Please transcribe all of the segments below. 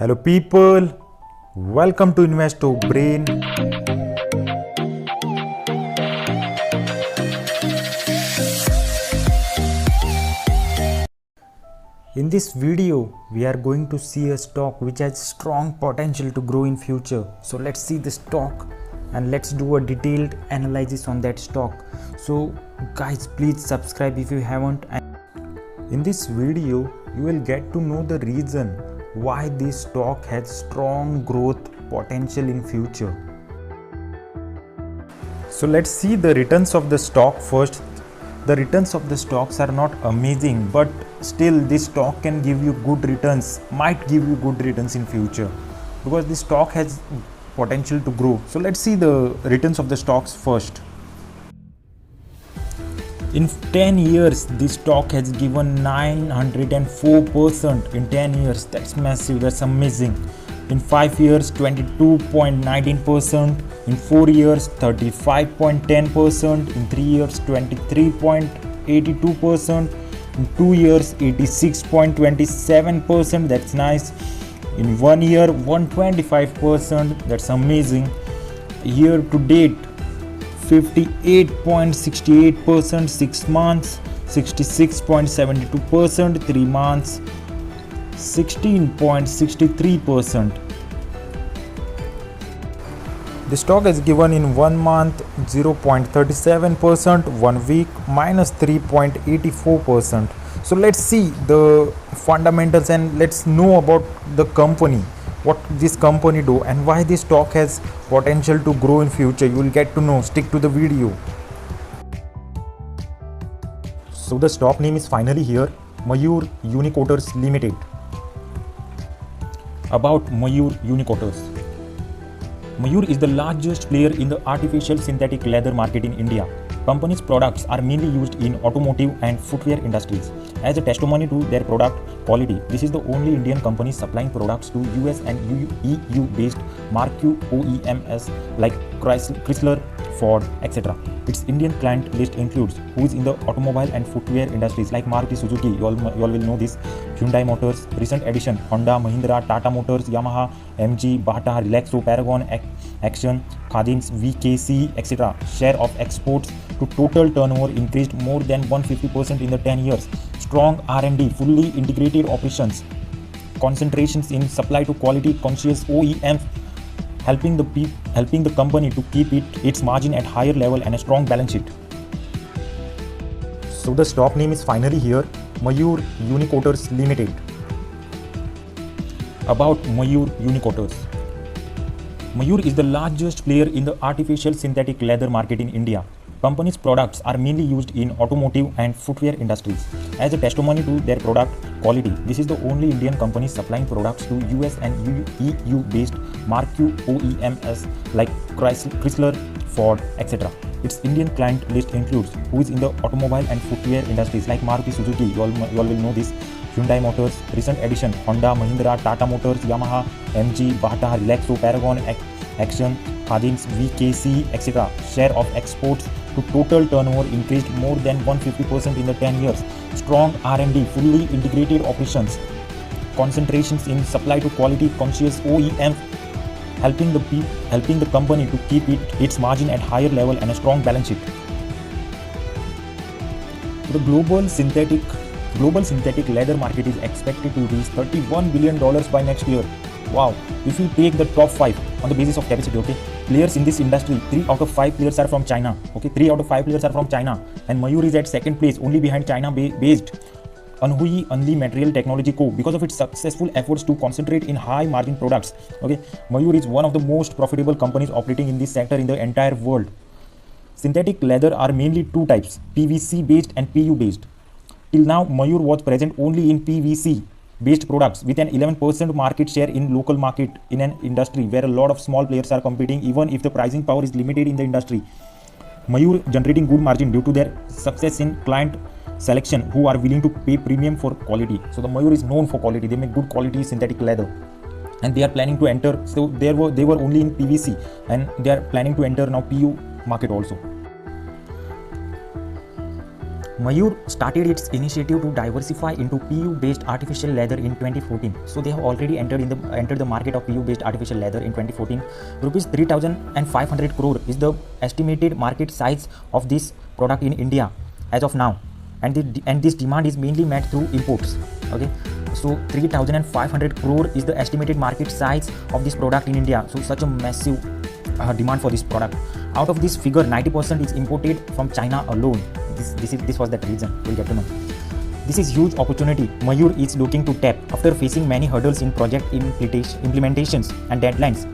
Hello people, welcome to Investo Brain. In this video, we are going to see a stock which has strong potential to grow in future. So let's see the stock and let's do a detailed analysis on that stock. So guys, please subscribe if you haven't. In this video, you will get to know the reason why this stock has strong growth potential in future. So let's see the returns of the stock first. The returns of the stocks are not amazing, but still this stock can give you good returns, might give you good returns in future because this stock has potential to grow. So let's see the returns of the stocks first. In 10 years, this stock has given 904% in 10 years. That's massive, that's amazing. In 5 years, 22.19%. In 4 years, 35.10%. In 3 years, 23.82%. In 2 years, 86.27%. That's nice. In 1 year, 125%. That's amazing. Year to date, 58.68%, 6 months, 66.72%, 3 months, 16.63%. The stock is given in 1 month 0.37%, 1 week minus 3.84%. So let's see the fundamentals and let's know about the company, what this company do and why this stock has potential to grow in future. You will get to know. Stick to the video. So the stock name is finally here, Mayur Unicotors Limited. About Mayur Unicotors. Mayur is the largest player in the artificial synthetic leather market in India. Company's products are mainly used in automotive and footwear industries. As a testimony to their product quality, this is the only Indian company supplying products to US and EU based marquee OEMs like Chrysler, Ford, etc. Its Indian client list includes who is in the automobile and footwear industries like Maruti Suzuki, you all will know this, Hyundai Motors, recent addition Honda, Mahindra, Tata Motors, Yamaha, MG, Bata, Relaxo, Paragon, Action, Khadim's, VKC, etc. Share of exports to total turnover increased more than 150% in the 10 years. Strong R&D, fully integrated operations, concentrations in supply to quality conscious OEMs, helping the company to keep its margin at higher level and a strong balance sheet. So the stock name is finally here, Mayur Unicotors Limited. About Mayur Unicotors. Mayur is the largest player in the artificial synthetic leather market in India. Company's products are mainly used in automotive and footwear industries. As a testimony to their product quality, this is the only Indian company supplying products to US and EU based marquee OEMs like Chrysler, Ford, etc. Its Indian client list includes who is in the automobile and footwear industries like Maruti Suzuki, you all will know this, Hyundai Motors, recent addition Honda, Mahindra, Tata Motors, Yamaha, MG, Bata, Relaxo, Paragon, Action, Khadim's, VKC, etc. Share of exports to total turnover increased more than 150% in the 10 years. Strong R&D, fully integrated operations, concentrations in supply to quality conscious OEMs, helping the company to keep its margin at higher level and a strong balance sheet. The global synthetic leather market is expected to reach $31 billion by next year. Wow, if we take the top 5 on the basis of capacity, okay, players in this industry, 3 out of 5 players are from China, okay, 3 out of 5 players are from China, and Mayur is at second place, only behind China based Anhui Unli Material Technology Co. because of its successful efforts to concentrate in high margin products. Okay, Mayur is one of the most profitable companies operating in this sector in the entire world. Synthetic leather are mainly two types, PVC based and PU based. Till now, Mayur was present only in PVC based products with an 11% market share in local market in an industry where a lot of small players are competing even if the pricing power is limited in the industry. Mayur generating good margin due to their success in client selection who are willing to pay premium for quality. So the Mayur is known for quality. They make good quality synthetic leather and they are planning to enter. So they were only in PVC and they are planning to enter now PU market also. Mayur started its initiative to diversify into PU-based artificial leather in 2014. So they have already entered the market of PU-based artificial leather in 2014. Rupees 3,500 crore is the estimated market size of this product in India as of now, and this demand is mainly met through imports. Okay, so 3,500 crore is the estimated market size of this product in India. So such a massive demand for this product. Out of this figure, 90% is imported from China alone. This was that reason. We'll get to know. This is huge opportunity Mayur is looking to tap after facing many hurdles in project implementations and deadlines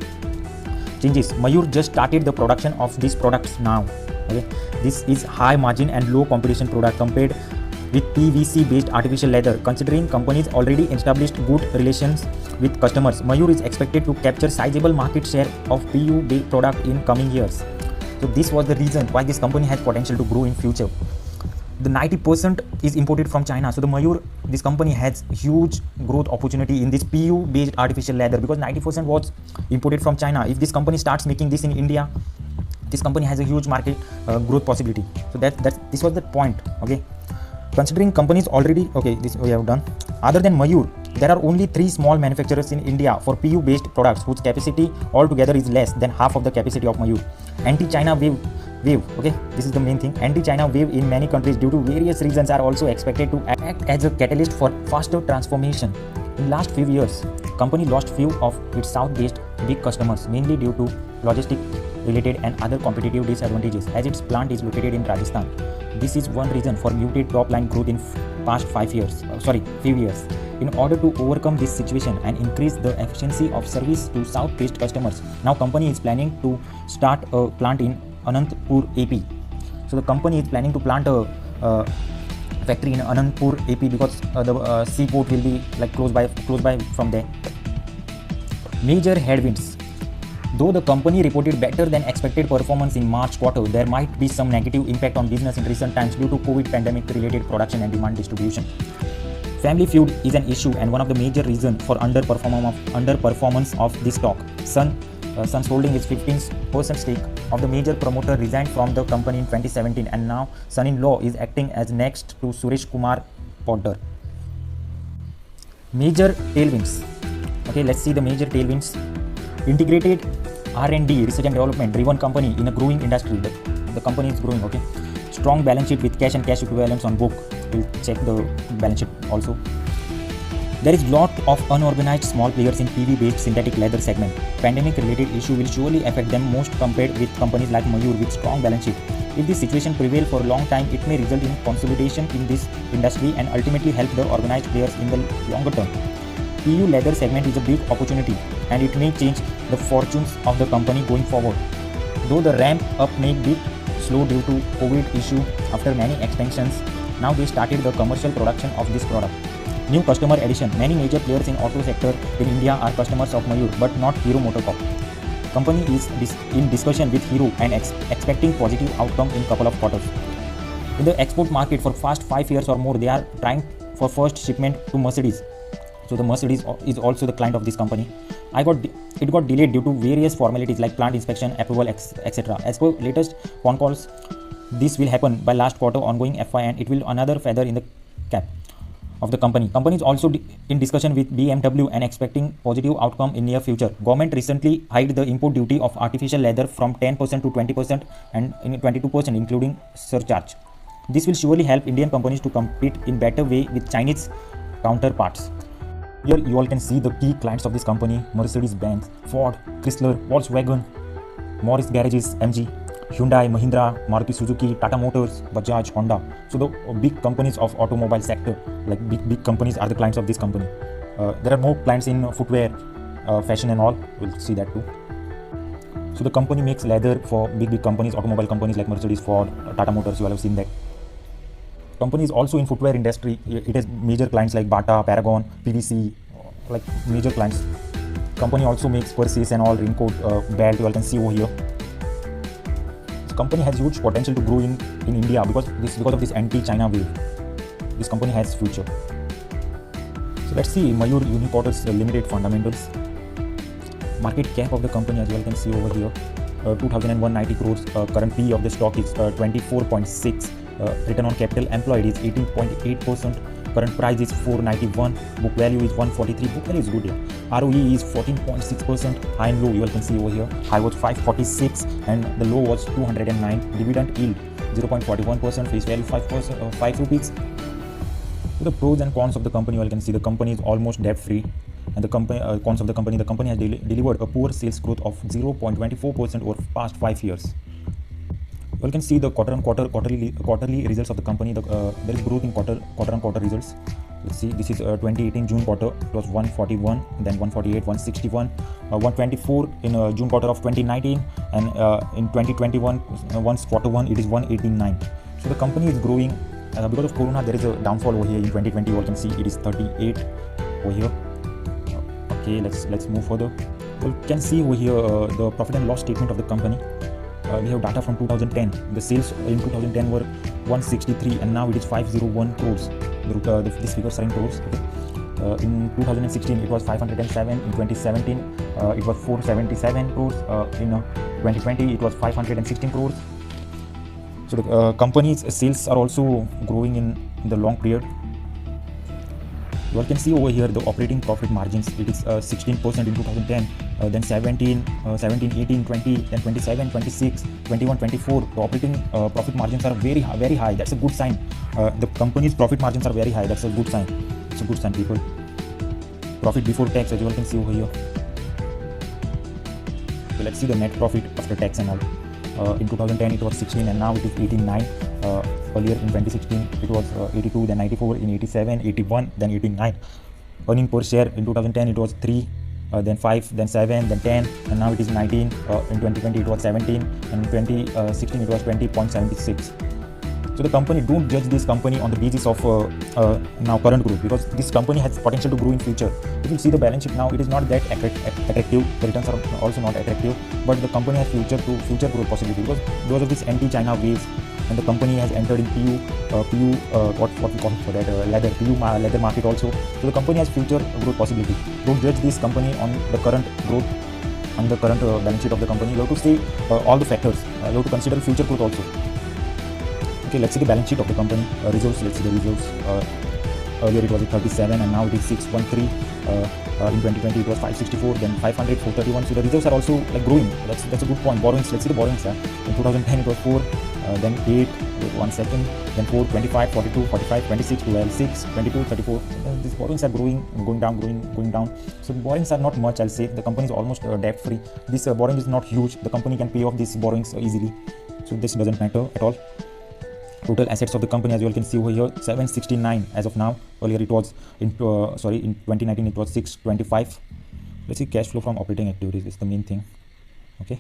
changes. Mayur just started the production of these products now. Okay, this is high margin and low competition product compared with PVC based artificial leather. Considering companies already established good relations with customers, Mayur is expected to capture sizable market share of PU based product in coming years. So this was the reason why this company has potential to grow in future. The 90% is imported from China. So the Mayur, this company has huge growth opportunity in this PU based artificial leather because 90% was imported from China. If this company starts making this in India, this company has a huge market growth possibility. So this was the point. Okay, considering companies already, okay, this we have done. Other than Mayur, there are only 3 small manufacturers in India for PU based products whose capacity altogether is less than half of the capacity of Mayur. Anti-China wave, okay, this is the main thing. Anti-China wave in many countries due to various reasons are also expected to act as a catalyst for faster transformation. In last few years, company lost few of its south-based big customers mainly due to logistic related and other competitive disadvantages as its plant is located in Rajasthan. This is one reason for muted top line growth in past few years. In order to overcome this situation and increase the efficiency of service to south-based customers, now company is planning to start a plant in Anantapur, AP. So the company is planning to plant a factory in Anantapur, AP because the seaport will be like close by from there. Major headwinds. Though the company reported better than expected performance in March quarter, there might be some negative impact on business in recent times due to COVID pandemic related production and demand distribution. Family feud is an issue and one of the major reasons for underperformance of this stock. Sun's holding its 15% stake of the major promoter resigned from the company in 2017 and now son-in-law is acting as next to Suresh Kumar Poddar. Major tailwinds. Okay, let's see the major tailwinds. Integrated R&D, research and development driven company in a growing industry. The company is growing. Okay, strong balance sheet with cash and cash equivalents on book. We'll check the balance sheet also. There is lot of unorganized small players in PV based synthetic leather segment. Pandemic related issue will surely affect them most compared with companies like Mayur with strong balance sheet. If this situation prevails for a long time, it may result in consolidation in this industry and ultimately help the organized players in the longer term. PU leather segment is a big opportunity and it may change the fortunes of the company going forward. Though the ramp up may be slow due to COVID issue after many expansions, now they started the commercial production of this product. New customer addition. Many major players in auto sector in India are customers of Mayur but not Hero MotoCorp. Company is in discussion with Hero and expecting positive outcome in couple of quarters. In the export market for past 5 years or more, they are trying for first shipment to Mercedes. So the Mercedes is also the client of this company. It got delayed due to various formalities like plant inspection, approval, etc. As per latest phone calls, this will happen by last quarter ongoing FY and it will another feather in the cap of the company. Company is also in discussion with BMW and expecting positive outcome in near future. Government recently hiked the import duty of artificial leather from 10% to 20% and 22% including surcharge. This will surely help Indian companies to compete in better way with Chinese counterparts. Here you all can see the key clients of this company: Mercedes-Benz, Ford, Chrysler, Volkswagen, Morris Garages, MG, Hyundai, Mahindra, Maruti Suzuki, Tata Motors, Bajaj, Honda. So the big companies of automobile sector, like big companies are the clients of this company. There are more clients in footwear, fashion and all. We'll see that too. So the company makes leather for big companies, automobile companies like Mercedes, Ford, Tata Motors. You all have seen that. Company is also in footwear industry. It has major clients like Bata, Paragon, PVC, like major clients. Company also makes purses and all, raincoat, belt. You all can see over here. Company has huge potential to grow in India because of this anti-China wave. This company has future. So let's see Mayur Unicorns Limited fundamentals. Market cap of the company as well can see over here, 2,190 crores. Current PE of the stock is 24.6. Return on capital employed is 18.8%. Current price is 491. Book value is 143. Book value is good here. ROE is 14.6%. High and low you all can see over here. High was 546 and the low was 209. Dividend yield 0.41%. Face value 5%, 5 rupees. So the pros and cons of the company you all can see. The company is almost debt free. And the company cons of the company has delivered a poor sales growth of 0.24% over past 5 years. You can see the quarterly results of the company. There is growth in quarter-on-quarter results. Let's see, this is 2018 June quarter. It was 141, then 148, 161, 124 in June quarter of 2019, and in 2021, once quarter one, it is 189. So the company is growing. Because of Corona, there is a downfall over here in 2020. You all can see it is 38 over here. Okay, let's move further. You can see over here the profit and loss statement of the company. We have data from 2010. The sales in 2010 were 163 and now it is 501 crores. These figures are in crores. Okay. In 2016 it was 507. In 2017 it was 477 crores. In 2020 it was 516 crores. So the company's sales are also growing in the long period. You all can see over here the operating profit margins. It is 16% in 2010, then 17, 18, 20, then 27, 26, 21, 24. The operating profit margins are very high. That's a good sign. The company's profit margins are very high. That's a good sign. It's a good sign, people. Profit before tax, as you all can see over here. So let's see the net profit after tax and all. In 2010 it was 16 and now it is 89. Earlier in 2016 it was 82, then 94, in 87, 81, then 89. Earning per share in 2010 it was 3, then 5, then 7, then 10, and now it is 19. In 2020 it was 17, and in 2016 it was 20.76. So the company, don't judge this company on the basis of now current growth, because this company has potential to grow in future. If you see the balance sheet now, it is not that attractive. The returns are also not attractive, but the company has future growth possibility because of this anti-China waves, and the company has entered in what we call it for that leather market also. So the company has future growth possibility. Don't judge this company on the current growth and the current balance sheet of the company. You have to see all the factors. You have to consider future growth also. Okay, let's see the balance sheet of the company. Results, let's see the results. Earlier it was 37 and now it is 613. In 2020 it was 564, then 500, 431. So the results are also like growing. That's a good point. Borrowings, let's see the borrowings. In 2010 it was 4, then 8, 1 second, then 4, 25, 42, 45, 26, 12, 6, 22, 34. These borrowings are going down. So the borrowings are not much, I'll say. The company is almost debt free. This borrowing is not huge. The company can pay off these borrowings easily. So this doesn't matter at all. Total assets of the company, as you all can see over here, 769 as of now. Earlier it was in 2019 it was 625. Let's see cash flow from operating activities is the main thing. Okay,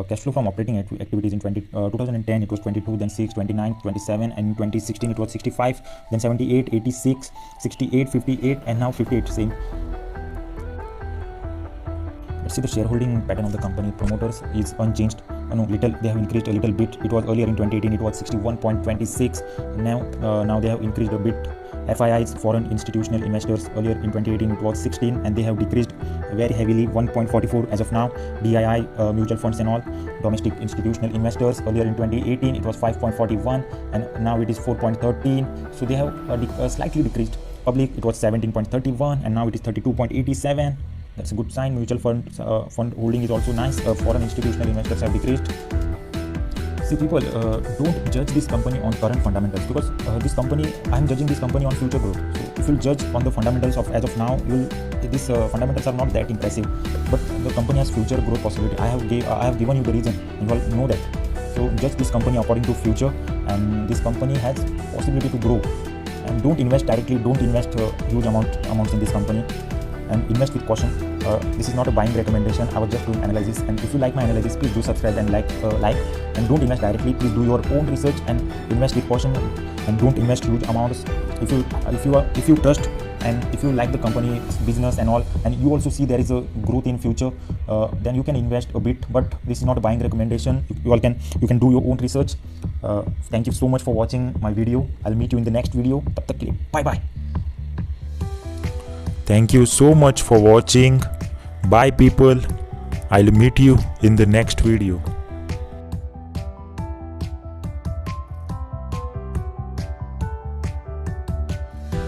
cash flow from operating activities in 2010 it was 22, then 6, 29, 27, and in 2016 it was 65, then 78, 86, 68, 58, and now 58. Same. Let's see the shareholding pattern of the company. Promoters is unchanged. They have increased a little bit. It was earlier in 2018 it was 61.26. Now they have increased a bit. FIIs, foreign institutional investors, earlier in 2018 it was 16 and they have decreased very heavily, 1.44 as of now. DII, mutual funds and all, domestic institutional investors, earlier in 2018 it was 5.41 and now it is 4.13. So they have slightly decreased. Public, it was 17.31 and now it is 32.87. That's a good sign. Mutual fund holding is also nice. Foreign institutional investors have decreased. See, people, don't judge this company on current fundamentals, because this company, I'm judging this company on future growth. So if you judge on the fundamentals of as of now, these fundamentals are not that impressive, but the company has future growth possibility. I have given you the reason, and you all know that. So judge this company according to future, and this company has possibility to grow. And don't invest directly. Don't invest huge amounts in this company. And invest with caution. This is not a buying recommendation. I was just doing analysis, and if you like my analysis, please do subscribe and like, and don't invest directly. Please do your own research and invest with caution, and don't invest huge amounts. If you trust and if you like the company's business and all, and you also see there is a growth in future, then you can invest a bit. But this is not a buying recommendation. You can do your own research. Thank you so much for watching my video. I'll meet you in the next video. Tab tak ke liye, bye bye. Thank you so much for watching. Bye people. I'll meet you in the next video.